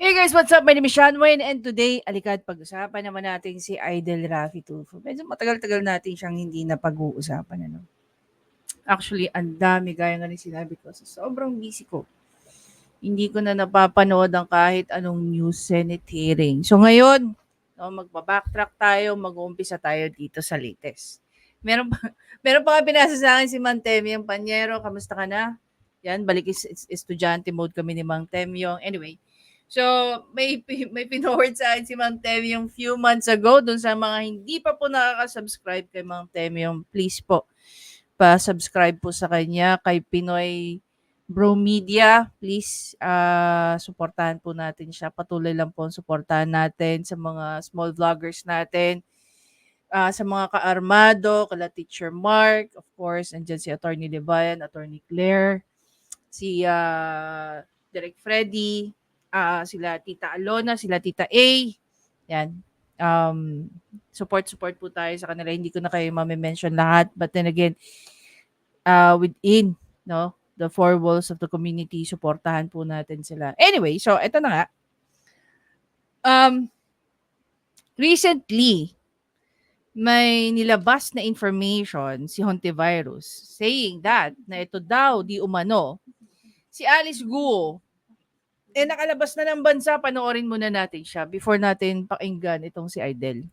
Hey guys, what's up? My name is Sean Wayne and today, alikad pag-usapan naman natin si Idol Raffy Tulfo. Medyo matagal-tagal natin siyang hindi na pag-uusapan. Actually, ang dami, gaya nga rin sinabi ko, sa sobrang busy ko. Hindi ko na napapanood ang kahit anong news Senate hearing. So ngayon, magbabacktrack tayo, mag-uumpisa tayo dito sa latest. Meron pa, meron pa nga binasa sa akin si Mang Temyong Panyero. Kamusta ka na? Yan, balik estudyante mode kami ni Mang Temyong. Anyway, so may pinorward sa akin si Mang Temyong few months ago dun sa mga hindi pa po nakaka-subscribe kay Mang Temyong. Please po, pa-subscribe po sa kanya kay Pinoy Bro Media. Please, suportahan po natin siya. Patuloy lang po ang suportahan natin sa mga small vloggers natin. Sa mga kaarmado, kala Teacher Mark, of course, andyan si Attorney Lebayan, Attorney Claire, si Direk Freddy, sila Tita Alona, sila Tita A. Yan. Support po tayo sa kanila. Hindi ko na kayo ma-mention lahat. But then again, within, the four walls of the community, supportahan po natin sila. Anyway, so ito na nga. Recently, may nilabas na information si Hontivirus saying that na ito daw di umano si Alice Guo nakalabas na ng bansa. Panoorin muna natin siya before natin pakinggan itong si Idel.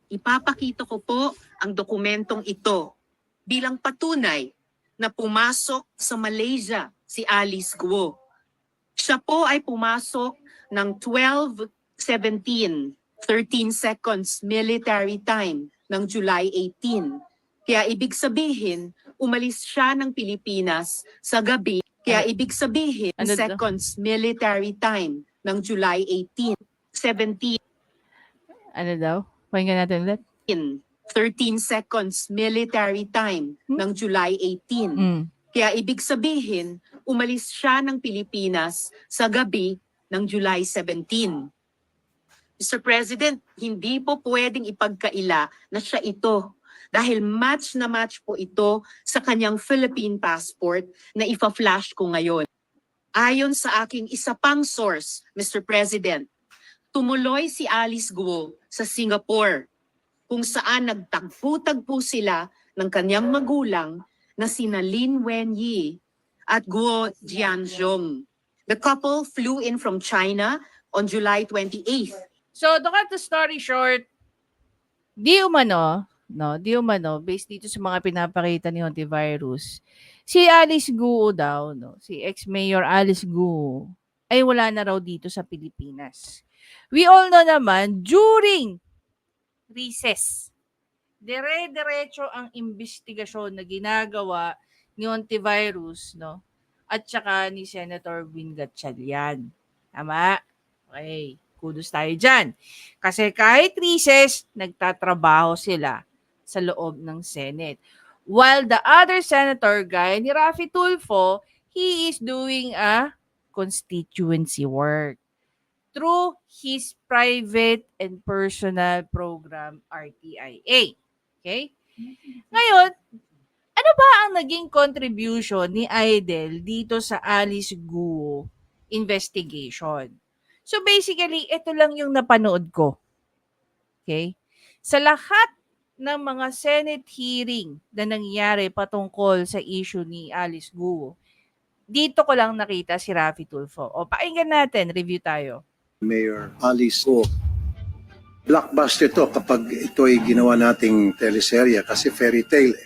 Ipapakita ko po ang dokumentong ito bilang patunay na pumasok sa Malaysia si Alice Guo. Siya po ay pumasok ng 12:17, 13 seconds military time ng July 18. Kaya ibig sabihin, umalis siya ng Pilipinas sa gabi. Kaya ibig sabihin, seconds military time ng July 18, 17. Ano daw? Pakinggan natin ulit. 13 seconds military time ng July 18. Kaya ibig sabihin, umalis siya ng Pilipinas sa gabi ng July 17. Mr. President, hindi po pwedeng ipagkaila na siya ito dahil match na match po ito sa kanyang Philippine passport na ipa-flash ko ngayon. Ayon sa aking isa pang source, Mr. President, tumuloy si Alice Guo sa Singapore kung saan nagtagpo-tagpo sila ng kanyang magulang na sina Lin Wenyi at Guo Jianzhong. The couple flew in from China on July 28th. So, to cut the story short, di umano, based dito sa mga pinapakita ni Hontivirus, si Alice Guo daw, si ex-mayor Alice Guo, ay wala na raw dito sa Pilipinas. We all know naman, during recess, dire-diretso ang investigasyon na ginagawa ni Hontivirus, at saka ni Senator Win Gatchalian. Tama? Okay. Kudos tayo dyan. Kasi kahit recess, nagtatrabaho sila sa loob ng Senate. While the other senator guy, ni Raffy Tulfo, he is doing a constituency work through his private and personal program, RTIA. Okay? Ngayon, ano ba ang naging contribution ni Idel dito sa Alice Guo investigation? So basically, ito lang yung napanood ko. Okay? Sa lahat ng mga Senate hearing na nangyari patungkol sa issue ni Alice Guo, dito ko lang nakita si Raffy Tulfo. O, pakinggan natin, review tayo. Mayor Alice Guo. Blockbuster to kapag ito ay ginawa nating teleserye kasi fairy tale.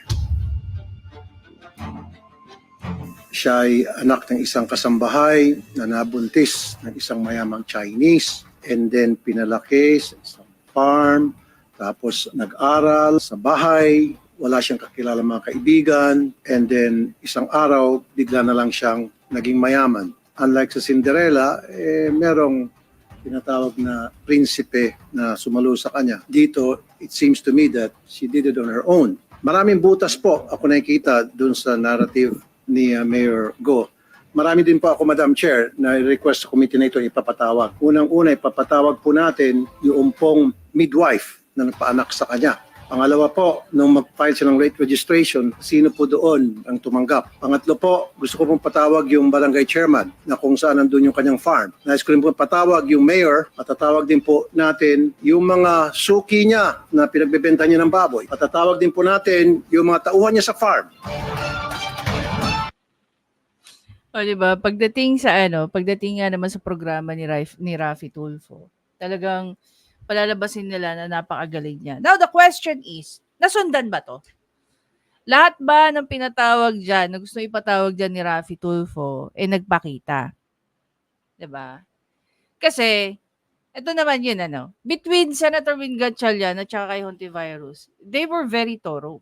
Siya ay anak ng isang kasambahay na nabuntis ng isang mayamang Chinese and then pinalaki sa isang farm, tapos nag-aral sa bahay, wala siyang kakilala mga kaibigan, and then isang araw bigla na lang siyang naging mayaman. Unlike sa Cinderella, merong tinatawag na prinsipe na sumalo sa kanya. Dito, it seems to me that she did it on her own. Maraming butas po ako nakikita dun sa narrative ni Mayor Guo. Marami din po ako, Madam Chair, na request sa committee na ito ipapatawag. Unang-una, ipapatawag po natin yung pong midwife na nagpaanak sa kanya. Pangalawa po, nung mag-file silang rate registration, sino po doon ang tumanggap? Pangatlo po, gusto ko pong patawag yung barangay chairman na kung saan nandun yung kanyang farm. Nais ko rin po patawag yung mayor at tatawag din po natin yung mga suki niya na pinagbebenta niya ng baboy. At tatawag din po natin yung mga tauhan niya sa farm. O, di ba? Pagdating nga naman sa programa ni Raffy Tulfo, talagang palalabasin nila na napakagaling niya. Now, the question is, nasundan ba to? Lahat ba ng pinatawag dyan, na gusto ipatawag dyan ni Raffy Tulfo, nagpakita? 'Di ba? Kasi, ito naman yun, between Senator Win Gatchalian at saka kay Hontivirus, they were very thorough.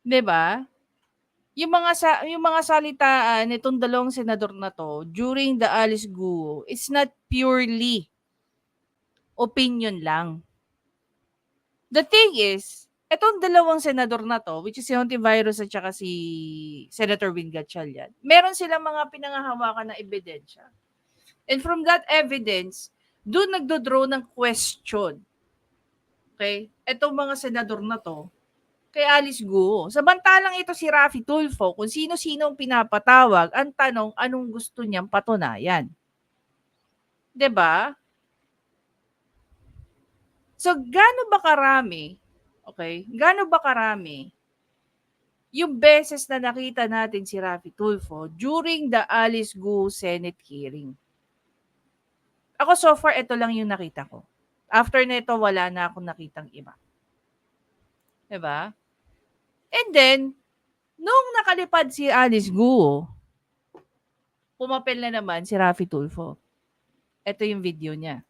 'Di ba? Yung mga salitaan nitong dalawang senador na to during the Alice Guo, it's not purely opinion lang. The thing is, etong dalawang senador na to, which is si Hontivirus at saka si Senator Win Gatchalian, meron silang mga pinangahawakan na ebidensya. And from that evidence, doon nagdodraw ng question. Okay? Etong mga senador na to, kay Alice Guo. Samantalang ito si Raffy Tulfo, kung sino-sino ang pinapatawag, ang tanong, anong gusto niyang patunayan? 'Di ba? So, gaano ba karami, okay? Gaano ba karami yung beses na nakita natin si Raffy Tulfo during the Alice Guo Senate hearing? Ako so far, ito lang yung nakita ko. After nito, wala na akong nakitang iba. 'Di ba? And then, nung nakalipad si Alice Guo, pumapel na naman si Raffy Tulfo. Ito yung video niya.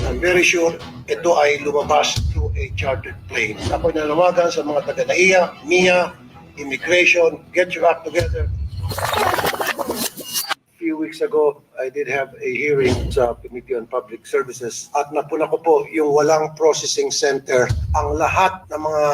I'm very sure ito ay lumabas through a chartered plane. Ako nanawagan sa mga taga-NAIA, MIA, Immigration, get your act together. A few weeks ago, I did have a hearing sa Committee on Public Services at napuna ko po yung walang processing center. Ang lahat ng mga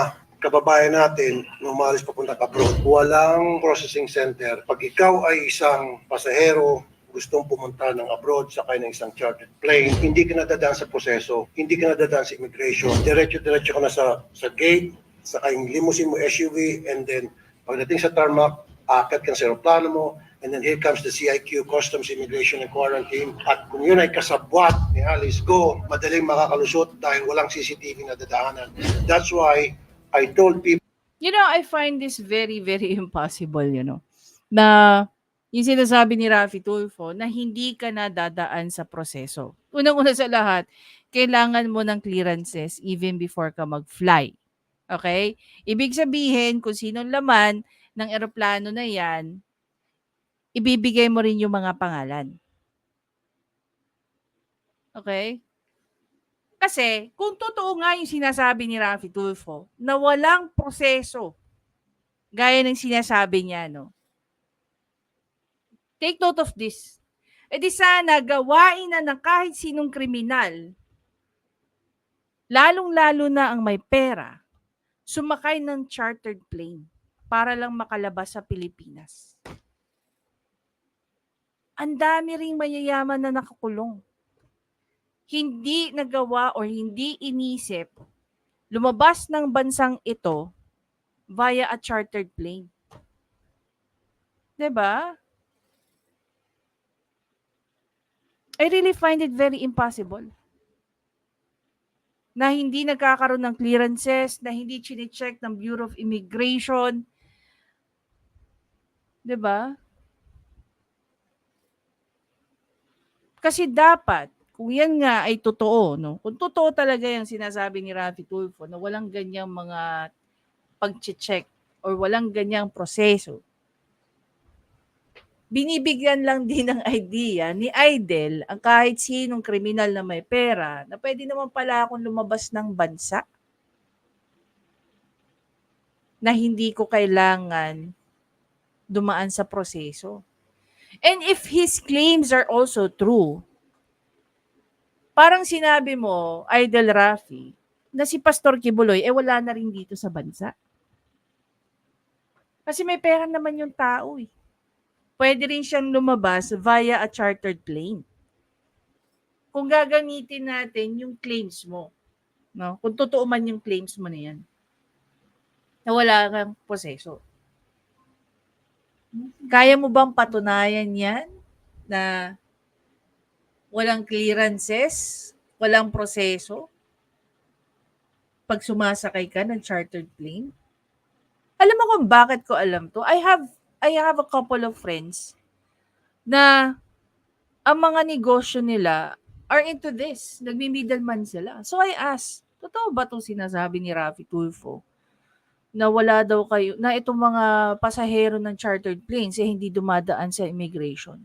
kababayan natin na umalis papunta abroad, walang processing center. Pag ikaw ay isang pasahero, gustong pumunta ng abroad, sakay ng isang chartered plane, hindi ka nadadaan sa proseso, hindi ka nadadaan sa immigration. Diretso-diretso ka na sa gate, sakay yung limousine mo, SUV, and then pagdating sa tarmac, akit ka sa aeroplano mo, and then here comes the CIQ, Customs, Immigration, and Quarantine. At kung yun ay kasabwat ni Alice Go, madaling makakalusot dahil walang CCTV na dadaanan. That's why I told people, I find this very, very impossible, na yung sinasabi ni Raffy Tulfo na hindi ka na dadaan sa proseso. Unang-una sa lahat, kailangan mo ng clearances even before ka mag-fly. Okay? Ibig sabihin, kung sinong laman ng eroplano na yan, ibibigay mo rin yung mga pangalan. Okay? Kasi, kung totoo nga yung sinasabi ni Raffy Tulfo, na walang proseso, gaya ng sinasabi niya, take note of this. E di sana gawain na ng kahit sinong kriminal, lalong-lalo na ang may pera, sumakay ng chartered plane para lang makalabas sa Pilipinas. Ang dami ring mayayaman na nakakulong. Hindi nagawa or hindi inisip lumabas ng bansang ito via a chartered plane. 'Di ba? I really find it very impossible na hindi nagkakaroon ng clearances, na hindi chine-check ng Bureau of Immigration. 'Di ba? Kasi dapat, kung yan nga ay totoo, kung totoo talaga yung sinasabi ni Raffy Tulfo na walang ganyang mga pag-check or walang ganyang proseso, binibigyan lang din ng idea ni Idel ang kahit sinong kriminal na may pera na pwede naman pala akong lumabas ng bansa na hindi ko kailangan dumaan sa proseso. And if his claims are also true, parang sinabi mo, Idel Raffy, na si Pastor Kibuloy, wala na rin dito sa bansa. Kasi may pera naman yung tao eh. Pwede rin siyang lumabas via a chartered plane. kung gagamitin natin yung claims mo, no? Kung totoo man yung claims mo na yan, na wala kang proseso. Kaya mo bang patunayan yan na walang clearances, walang proseso pag sumasakay ka ng chartered plane? Alam mo kung bakit ko alam to? I have a couple of friends na ang mga negosyo nila are into this. Nagmi-middleman sila. So I asked, totoo ba itong sinasabi ni Raffy Tulfo? Na wala daw kayo, na itong mga pasahero ng chartered planes eh hindi dumadaan sa immigration.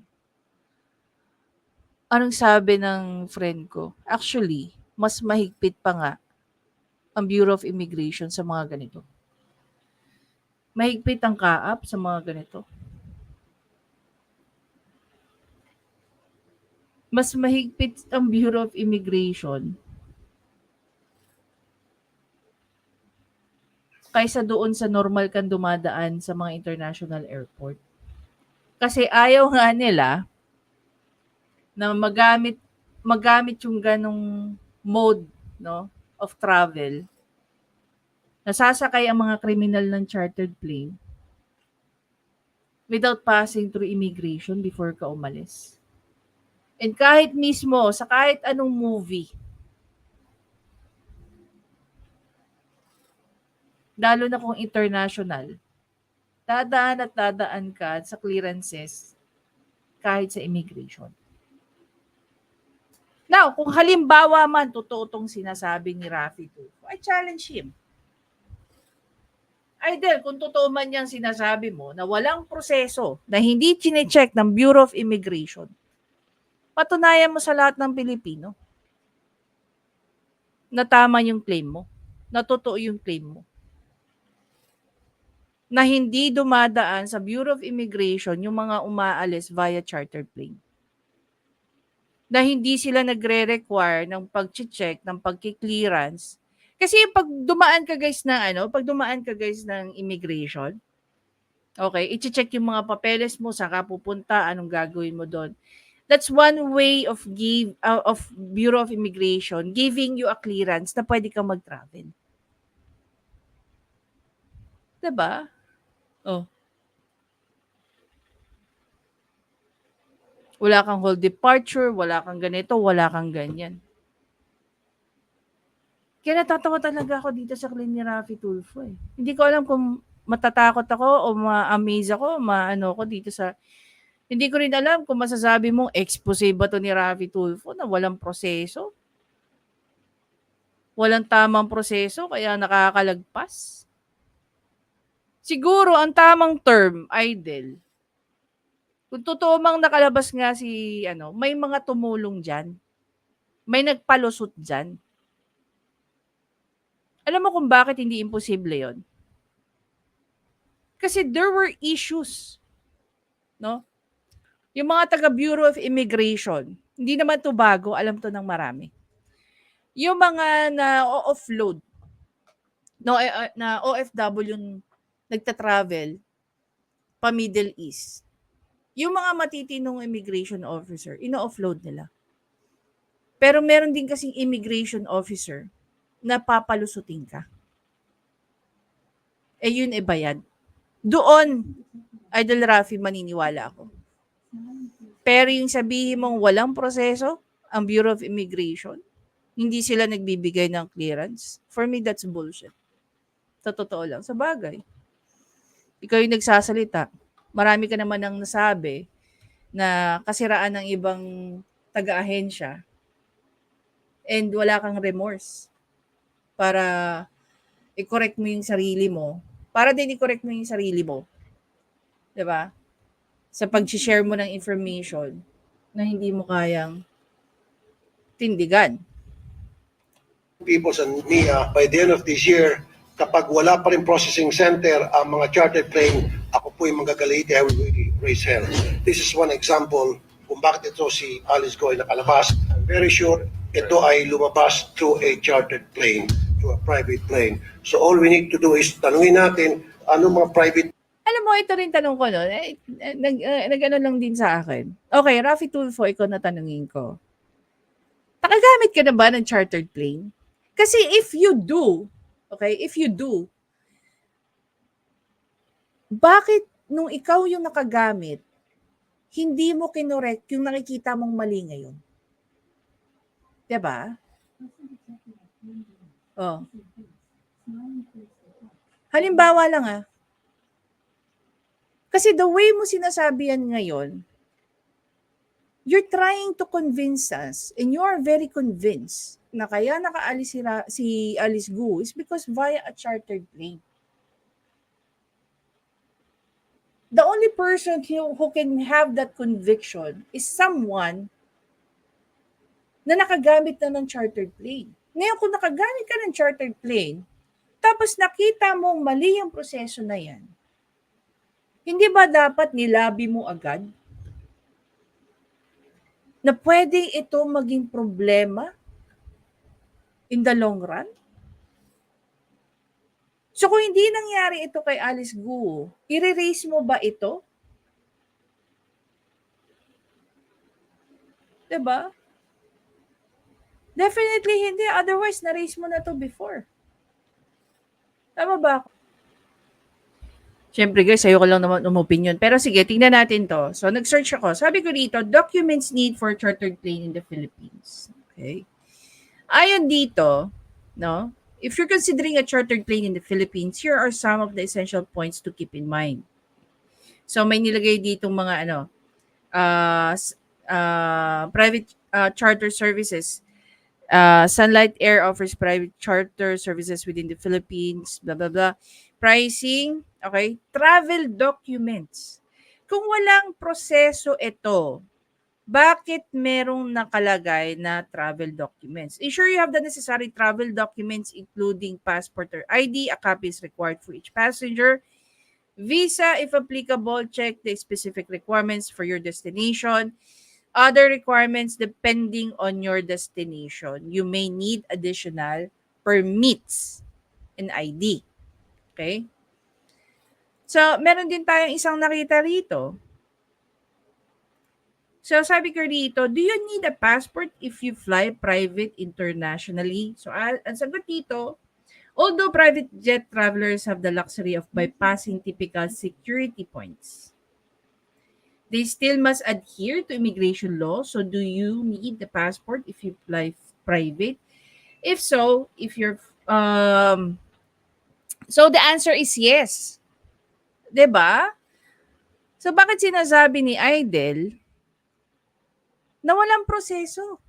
Anong sabi ng friend ko? Actually, mas mahigpit pa nga ang Bureau of Immigration sa mga ganito. Mahigpit ang kaap sa mga ganito. Mas mahigpit ang Bureau of Immigration kaysa doon sa normal kang dumadaan sa mga international airport. Kasi ayaw nga nila na magamit yung ganong mode, no, of travel. Nasasakay ang mga kriminal ng chartered plane without passing through immigration before ka umalis. And kahit mismo, sa kahit anong movie, lalo na kung international, dadaan ka sa clearances kahit sa immigration. Now, kung halimbawa man totoo itong sinasabi ni Raffy Tulfo, I challenge him. Idol, kung totoo man yung sinasabi mo na walang proseso, na hindi chine-check ng Bureau of Immigration, patunayan mo sa lahat ng Pilipino na tama yung claim mo, na totoo yung claim mo. Na hindi dumadaan sa Bureau of Immigration yung mga umaalis via chartered plane. Na hindi sila nagre-require ng pag-check, ng pag-clearance. Kasi pag dumaan ka guys ng immigration, okay, i-check yung mga papeles mo, saka pupunta, anong gagawin mo doon. That's one way of Bureau of Immigration giving you a clearance na pwede kang mag-travel. Diba? Oh. Wala kang hold departure, wala kang ganito, wala kang ganyan. Kaya natatawa talaga ako dito sa claim ni Raffy Tulfo eh. Hindi ko alam kung matatakot ako o ma-amaze ako, maano ko dito sa... Hindi ko rin alam kung masasabi mong expose ba to ni Raffy Tulfo na walang proseso. Walang tamang proseso kaya nakakalagpas. Siguro ang tamang term, idle. Kung totoo mang nakalabas nga si may mga tumulong diyan. May nagpalusot diyan. Alam mo kung bakit hindi imposible 'yon? Kasi there were issues, no? Yung mga taga Bureau of Immigration, hindi naman to bago, alam to ng marami. Yung mga na-offload, no, na OFW yung nagta-travel pa Middle East. Yung mga matitinong immigration officer, ino-offload nila. Pero meron din kasing immigration officer na papalusutin ka. Eh yun bayad. Doon, Idol Raffy, maniniwala ako. Pero yung sabihin mong walang proseso, ang Bureau of Immigration, hindi sila nagbibigay ng clearance, for me, that's bullshit. Sa totoo lang. Sa bagay. Ikaw yung nagsasalita. Marami ka naman nang nasabi na kasiraan ng ibang taga-ahensya and wala kang remorse para i-correct mo yung sarili mo. Para din i-correct mo yung sarili mo. Diba? Sa pag-share mo ng information na hindi mo kayang tindigan. People and Mia, by the end of this year, kapag wala pa rin processing center ang mga chartered plane, ako po yung magagalite, I will raise hell. This is one example kung bakit ito si Alice Go ay nakalabas. I'm very sure ito ay lumabas through a chartered plane, through a private plane. So all we need to do is tanungin natin ano mga private. Alam mo, ito rin tanong ko, no? Nag-ano lang din sa akin. Okay, Raffy Tulfo, ikaw na tanungin ko. Nakagamit ka na ba ng chartered plane? Kasi if you do, okay, if you do, bakit nung ikaw yung nakagamit, hindi mo kinorek yung nakikita mong mali ngayon? Diba? Oh. Halimbawa lang kasi the way mo sinasabi yan ngayon, you're trying to convince us and you are very convinced na kaya nakaalis si Alice Gu is because via a chartered plane. The only person who can have that conviction is someone na nakagamit na ng chartered plane. Ngayon, kung nakagamit ka ng chartered plane, tapos nakita mong mali ang proseso na yan, hindi ba dapat nilabi mo agad na pwedeng ito maging problema in the long run? So kung hindi nangyari ito kay Alice Gu, i-erase mo ba ito? Diba? Definitely hindi. Otherwise, na-raise mo na to before. Tama ba ako? Siyempre guys, ayoko lang naman umopinion. Pero sige, tingnan natin to. So, nag-search ako. Sabi ko dito, documents need for chartered plane in the Philippines. Okay. Ayon dito, no, if you're considering a chartered plane in the Philippines, here are some of the essential points to keep in mind. So, may nilagay ditong mga private charter services. Sunlight Air offers private charter services within the Philippines, blah, blah, blah. Pricing, okay? Travel documents. Kung walang proseso ito, bakit merong nakalagay na travel documents? Ensure you have the necessary travel documents including passport or ID. A copy is required for each passenger. Visa, if applicable, check the specific requirements for your destination. Other requirements depending on your destination. You may need additional permits and ID. Okay? So, meron din tayong isang nakita rito. So, sabi ko rito, do you need a passport if you fly private internationally? So, ang sagot dito, although private jet travelers have the luxury of bypassing typical security points, they still must adhere to immigration law. So, do you need the passport if you fly private? If so, if you're... so, the answer is yes. 'Di ba? So, bakit sinasabi ni Idel na walang proseso?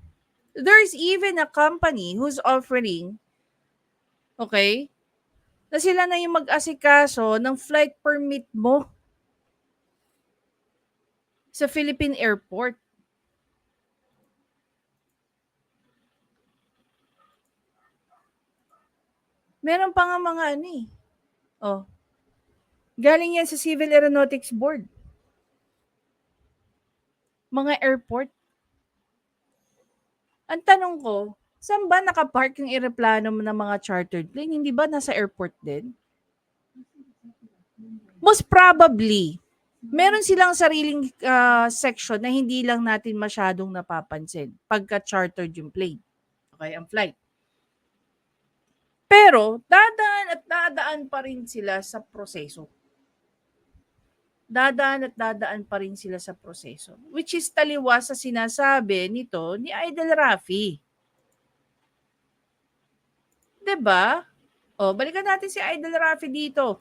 There's even a company who's offering, okay, na sila na yung mag-asikaso ng flight permit mo sa Philippine Airport. Meron pa nga mga galing yan sa Civil Aeronautics Board. Mga airport. Ang tanong ko, saan ba nakapark yung eroplano ng mga chartered plane? Hindi ba nasa airport din? Most probably, meron silang sariling section na hindi lang natin masyadong napapansin pagka chartered yung plane. Okay, ang flight. Pero, dadaan pa rin sila sa proseso. Dadaan pa rin sila sa proseso. Which is taliwas sa sinasabi nito ni Idel Rafi. 'Di ba? O, balikan natin si Idel Rafi dito.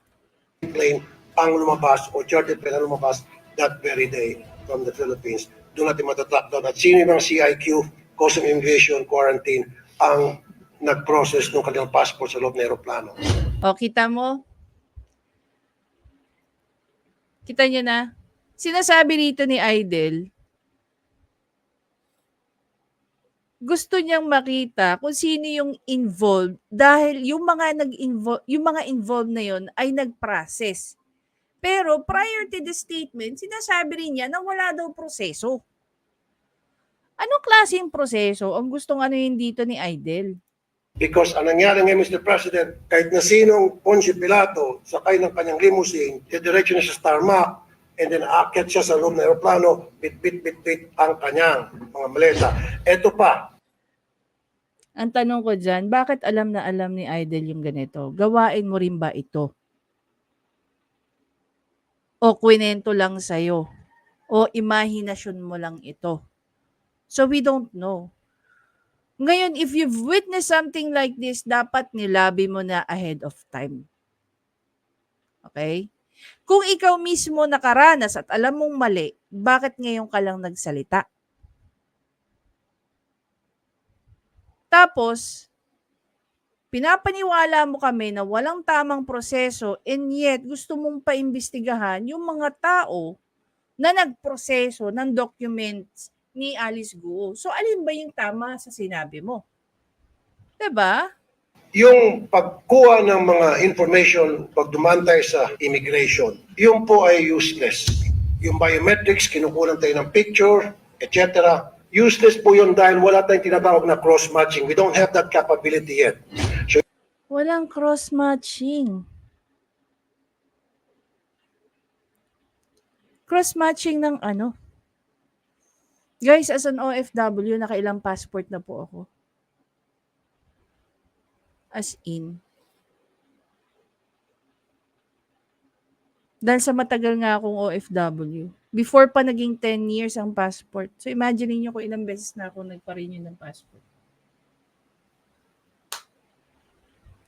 Plane ang lumabas o chartered plane ang lumabas that very day from the Philippines. Doon natin matatrack down at sino yung mga CIQ, Customs Immigration, Quarantine, ang nag-process ng kanilang passport sa loob ng aeroplano. O, kita mo? Kita niyo na? Sinasabi dito ni Idel, gusto niyang makita kung sino yung involved dahil yung mga involved na yon ay nag-process. Pero prior to the statement, sinasabi rin niya na wala daw proseso. Anong klaseng proseso ang gustong anuhin dito ni Idel? Because ang nangyari ngayon, Mr. President, kahit na sinong Poncio Pilato sakay ng kanyang limousine, diretso na siya sa tarmac, and then aakyat siya sa loob ng aeroplano, bit ang kanyang mga maleta. Ito pa, Ang tanong ko dyan, bakit alam na alam ni Idol yung ganito? Gawain mo rin ba ito? O kwento lang sa'yo? O imahinasyon mo lang ito? So we don't know. Ngayon, if you've witnessed something like this, dapat nilabi mo na ahead of time. Okay? Kung ikaw mismo nakaranas at alam mong mali, bakit ngayon ka lang nagsalita? Tapos, pinapaniwala mo kami na walang tamang proseso and yet gusto mong paimbestigahan yung mga tao na nagproseso ng documents ni Alice Guo. So, alin ba yung tama sa sinabi mo? 'Di ba? Yung pagkuha ng mga information pag dumaan tayo sa immigration, yun po ay useless. Yung biometrics, kinukunan tayo ng picture, etc. Useless po yun dahil wala tayong tinatawag na cross-matching. We don't have that capability yet. So, Walang cross-matching. Cross-matching ng ano? Guys, as an OFW, nakailang passport na po ako. As in. Dahil sa matagal nga akong OFW. Before pa naging 10 years ang passport. So imagine niyo kung ilang beses na ako nagpa-renew ng passport.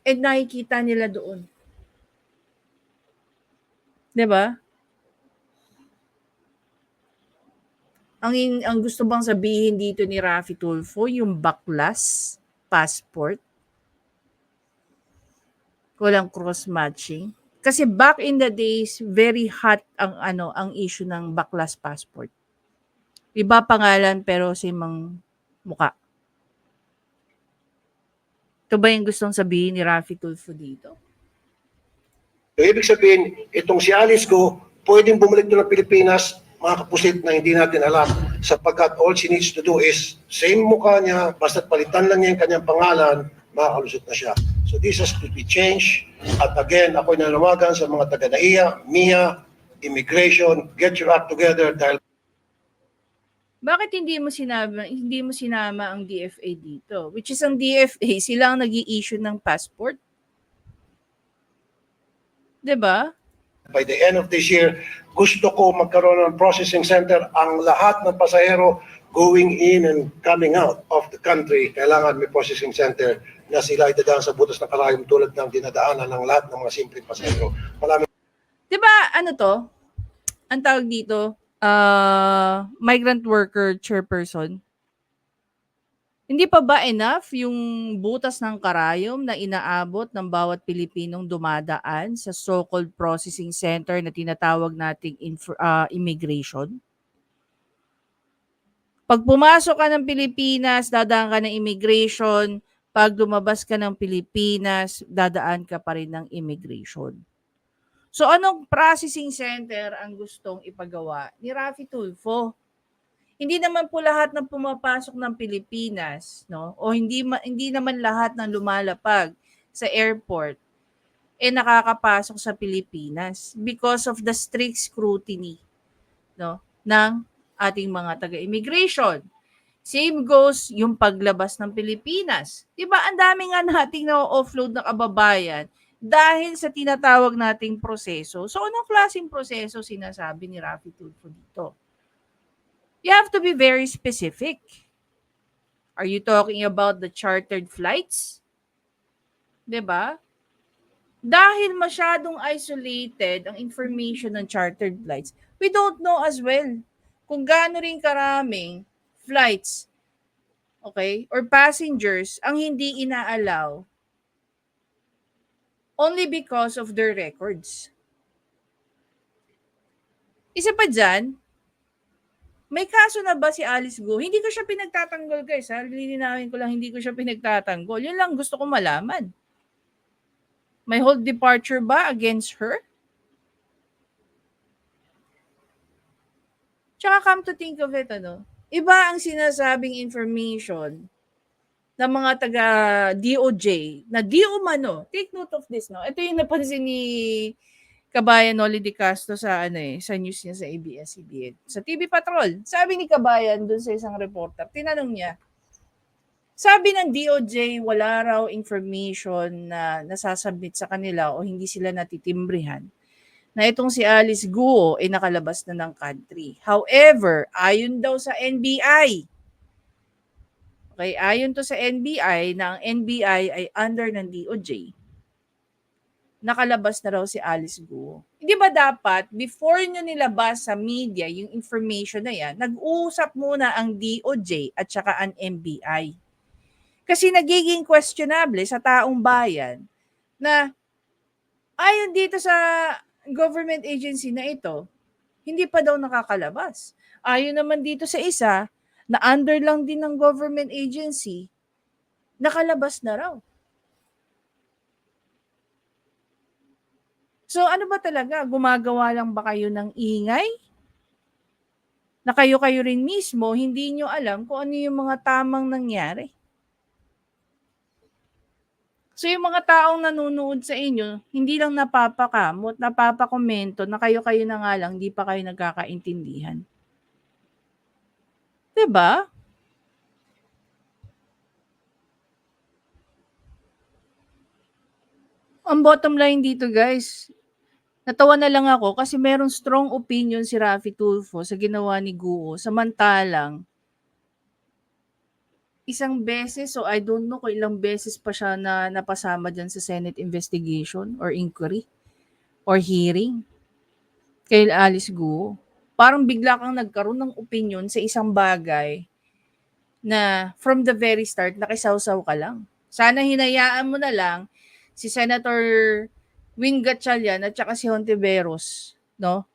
And nakikita nila doon. 'Di ba? Ang gusto bang sabihin dito ni Raffy Tulfo, yung baklas passport, walang cross-matching. Kasi back in the days, very hot ang issue ng baklas passport. Iba pangalan pero simang muka. Ito ba yung gustong sabihin ni Raffy Tulfo dito? ibig sabihin, itong si Alice Go, pwedeng bumalik doon ng Pilipinas, mga kapusit na hindi natin alam, sapagkat all she needs to do is same mukha niya, basta't palitan lang niya yung kanyang pangalan, makakalusot na siya. So this has to be changed. At again, ako'y nanawagan sa mga taga-NAIA, MIA, Immigration, get your act together dahil Bakit hindi mo sinama ang DFA dito? Which is ang DFA, sila ang nag-i-issue ng passport. 'Di ba? by the end of this year, gusto ko magkaroon ng processing center. Ang lahat ng pasahero going in and coming out of the country, kailangan may processing center na sila idadaan sa butas ng karayom tulad ng dinadaanan ng lahat ng mga simpleng pasahero. Maraming 'Di ba ano to? Ang tawag dito, migrant worker chairperson. Hindi pa ba enough yung butas ng karayom na inaabot ng bawat Pilipinong dumadaan sa so-called processing center na tinatawag nating immigration? Pag pumasok ka ng Pilipinas, dadaan ka ng immigration. Pag lumabas ka ng Pilipinas, dadaan ka pa rin ng immigration. So anong processing center ang gustong ipagawa ni Raffy Tulfo? Hindi naman po lahat ng pumapasok ng Pilipinas, no? O hindi naman lahat ng lumalapag sa airport nakakapasok sa Pilipinas because of the strict scrutiny, no, ng ating mga taga-immigration. Same goes yung paglabas ng Pilipinas. 'Di ba? Ang dami nga nating na-offload na kababayan dahil sa tinatawag nating proseso. So anong klaseng proseso sinasabi ni Raffy Tulfo dito? You have to be very specific. Are you talking about the chartered flights? 'Di ba? Dahil masyadong isolated ang information ng chartered flights, we don't know as well kung gaano rin karaming flights, okay, or passengers ang hindi ina-allow only because of their records. Isa pa dyan, may kaso na ba si Alice Go? Hindi ko siya pinagtatanggol, guys. Lilinawin ko lang, hindi ko siya pinagtatanggol. Yun lang gusto ko malaman. May hold departure ba against her? Tsaka come to think of it, iba ang sinasabing information ng mga taga DOJ na di umano. Take note of this, no? Ito yung napansin ni Kabayan Noli de Castro sa sa news niya sa ABS-CBN. Sa TV Patrol. Sabi ni Kabayan dun sa isang reporter, tinanong niya, Sabi ng DOJ, wala raw information na nasasubmit sa kanila o hindi sila natitimbrihan na itong si Alice Guo ay nakalabas na ng country. However, ayon daw sa NBI, okay, ayon to sa NBI na ang NBI ay under ng DOJ, nakalabas na raw si Alice Guo. Hindi ba dapat, before nyo nilabas sa media yung information na yan, nag-uusap muna ang DOJ at saka ang NBI? Kasi nagiging questionable sa taong bayan na ayon dito sa government agency na ito, hindi pa daw nakakalabas. Ayon naman dito sa isa, na under lang din ng government agency, nakalabas na raw. So ano ba talaga? Gumagawa lang ba kayo ng ingay? Na kayo-kayo rin mismo, hindi nyo alam kung ano yung mga tamang nangyari. So yung mga taong nanonood sa inyo, hindi lang napapakamot, napapakomento na kayo-kayo na nga lang, hindi pa kayo nagkakaintindihan. 'Di ba? Ang bottom line dito guys, natawa na lang ako kasi merong strong opinion si Raffy Tulfo sa ginawa ni Guo, samantalang isang beses, so I don't know kung ilang beses pa siya na napasama dyan sa Senate investigation or inquiry or hearing kay Alice Guo. Parang bigla kang nagkaroon ng opinion sa isang bagay na from the very start, nakisawsaw ka lang. Sana hinayaan mo na lang si Senator Win Gatchalian at saka si Hontiveros, no?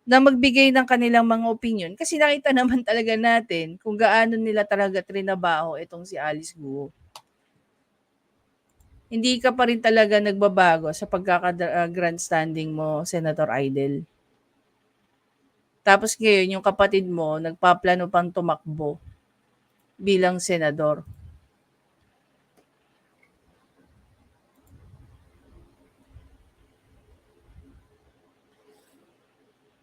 Na magbigay ng kanilang mga opinion. Kasi nakita naman talaga natin kung gaano nila talaga trinabaho itong si Alice Guo. Hindi ka pa rin talaga nagbabago sa pagkaka-grandstanding mo, Senator Idol. Tapos ngayon, yung kapatid mo, nagpaplano pang tumakbo bilang senador.